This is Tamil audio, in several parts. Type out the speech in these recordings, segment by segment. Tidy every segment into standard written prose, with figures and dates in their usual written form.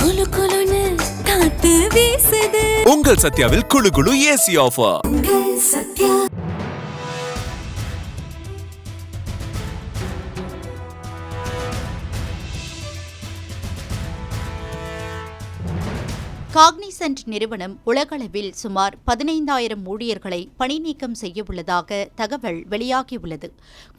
குளு குளுன்னு காத்து வீசுது. உங்கள் சத்யாவில் குளு குளு ஏசி ஆஃபர். சத்யா. காக்னிசன்ட் நிறுவனம் உலகளவில் சுமார் 15,000 ஊழியர்களை பணி நீக்கம் செய்யவுள்ளதாக தகவல் வெளியாகியுள்ளது.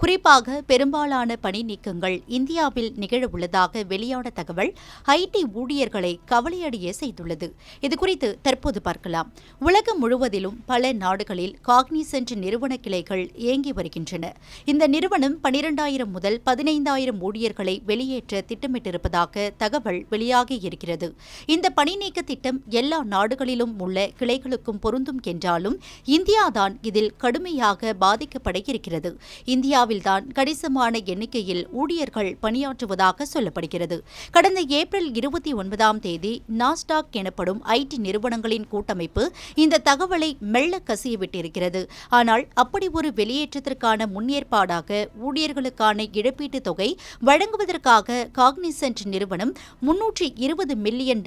குறிப்பாக பெரும்பாலான பணி நீக்கங்கள் இந்தியாவில் நிகழவுள்ளதாக வெளியான தகவல் ஐடி ஊழியர்களை கவலையடைய செய்துள்ளது. இதுகுறித்து தற்போது பார்க்கலாம். உலகம் முழுவதிலும் பல நாடுகளில் காக்னிசன்ட் நிறுவன கிளைகள் இயங்கி வருகின்றன. இந்த நிறுவனம் 12,000 முதல் 15,000 ஊழியர்களை வெளியேற்ற திட்டமிட்டிருப்பதாக தகவல் வெளியாகியிருக்கிறது. இந்த பணி நீக்க திட்டம் எல்லா நாடுகளிலும் உள்ள கிளைகளுக்கும் பொருந்தும் என்றாலும் இந்தியாதான் இதில் கடுமையாக பாதிக்கப்பட இருக்கிறது. இந்தியாவில்தான் கணிசமான எண்ணிக்கையில் ஊழியர்கள் பணியாற்றுவதாக சொல்லப்படுகிறது. கடந்த ஏப்ரல் 29ஆம் தேதி நாஸ்டாக் எனப்படும் ஐடி நிறுவனங்களின் கூட்டமைப்பு இந்த தகவலை மெல்ல கசியவிட்டிருக்கிறது. ஆனால் அப்படி ஒரு வெளியேற்றத்திற்கான முன்னேற்பாடாக ஊழியர்களுக்கான இழப்பீட்டுத் தொகை வழங்குவதற்காக காக்னிசன்ட் நிறுவனம் $320 மில்லியன்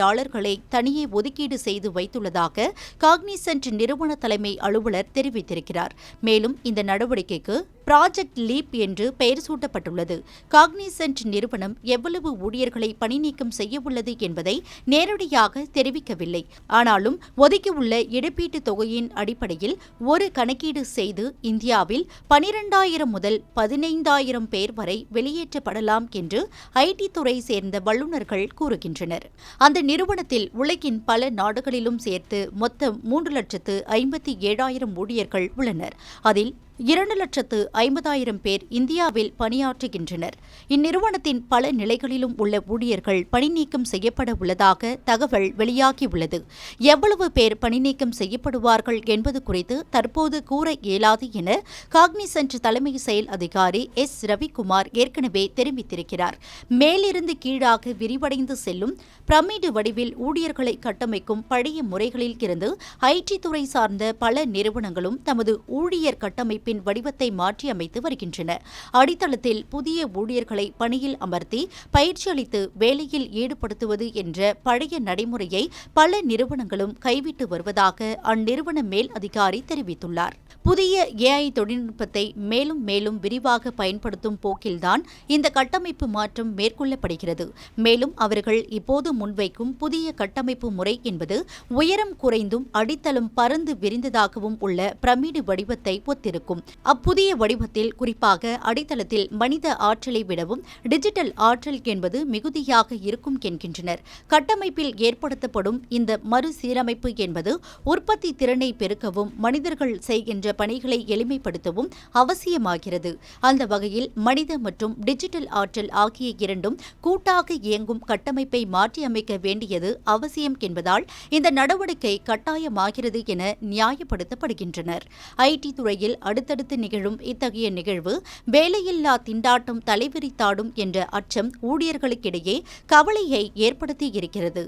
தனியே ஒதுக்கீடு செய்து வைத்துள்ளதாக காக்னிசன்ட் நிறுவன தலைமை அலுவலர் தெரிவித்திருக்கிறார். மேலும் இந்த நடவடிக்கைக்கு ப்ராஜெக்ட் லீப் என்று பெயர் சூட்டப்பட்டுள்ளது. காக்னிசன்ட் நிறுவனம் எவ்வளவு ஊழியர்களை பணி நீக்கம் செய்யவுள்ளது என்பதை நேரடியாக தெரிவிக்கவில்லை. ஆனாலும் ஒதுக்கியுள்ள இழப்பீட்டுத் தொகையின் அடிப்படையில் ஒரு கணக்கீடு செய்து இந்தியாவில் 12,000 முதல் 15,000 பேர் வரை வெளியேற்றப்படலாம் என்று ஐடி துறை சேர்ந்த வல்லுநர்கள் கூறுகின்றனர். அந்த நிறுவனத்தில் உலகின் பல நாடுகளிலும் சேர்த்து மொத்தம் 3,57,000 ஊழியர்கள் உள்ளனர். அதில் 2,50,000 பேர் இந்தியாவில் பணியாற்றுகின்றனர். இந்நிறுவனத்தின் பல நிலைகளிலும் உள்ள ஊழியர்கள் பணிநீக்கம் செய்யப்பட உள்ளதாக தகவல் வெளியாகியுள்ளது. எவ்வளவு பேர் பணிநீக்கம் செய்யப்படுவார்கள் என்பது குறித்து தற்போது கூற இயலாது என காக்னிசன்ட் தலைமை செயல் அதிகாரி எஸ். ரவிக்குமார் ஏற்கனவே தெரிவித்திருக்கிறார். மேலிருந்து கீழாக விரிவடைந்து செல்லும் பிரமிடு வடிவில் ஊழியர்களை கட்டமைக்கும் பழைய முறைகளில் இருந்து ஐடி துறை சார்ந்த பல நிறுவனங்களும் தமது ஊழியர் கட்டமைப்பு வடிவத்தை மாற்றி அமைத்து வருகின்றன. அடித்தளத்தில் புதிய ஊழியர்களை பணியில் அமர்த்தி பயிற்சி அளித்து வேலையில் ஈடுபடுத்துவது என்ற பழைய நடைமுறையை பல நிறுவனங்களும் கைவிட்டு வருவதாக அந்நிறுவன மேல் அதிகாரி தெரிவித்துள்ளார். புதிய ஏஐ தொழில்நுட்பத்தை மேலும் மேலும் விரிவாக பயன்படுத்தும் போக்கில்தான் இந்த கட்டமைப்பு மாற்றம் மேற்கொள்ளப்படுகிறது. மேலும் அவர்கள் இப்போது முன்வைக்கும் புதிய கட்டமைப்பு முறை என்பது உயரம் குறைந்தும் அடித்தளம் பறந்து விரிந்ததாகவும் உள்ள பிரமிடு வடிவத்தை ஒத்திருக்கும். அப்புதிய வடிவத்தில் குறிப்பாக அடித்தளத்தில் மனித ஆற்றலை விடவும் டிஜிட்டல் ஆற்றல் என்பது மிகுதியாக இருக்கும் என்கின்றனர். கட்டமைப்பில் ஏற்படுத்தப்படும் இந்த மறுசீரமைப்பு என்பது உற்பத்தி திறனை பெருக்கவும் மனிதர்கள் செய்கின்ற பணிகளை எளிமைப்படுத்தவும் அவசியமாகிறது. அந்த வகையில் மனித மற்றும் டிஜிட்டல் ஆற்றல் ஆகிய இரண்டும் கூட்டாக இயங்கும் கட்டமைப்பை மாற்றியமைக்க வேண்டியது அவசியம் என்பதால் இந்த நடவடிக்கை கட்டாயமாகிறது என நியாயப்படுத்தப்படுகின்றனர். ஐடி துறையில் அடுத்தடுத்து நிகழும் இத்தகைய நிகழ்வு வேலையில்லா திண்டாட்டம் தலைவிரித்தாடும் என்ற அச்சம் ஊழியர்களுக்கிடையே கவலையை ஏற்படுத்தியிருக்கிறது.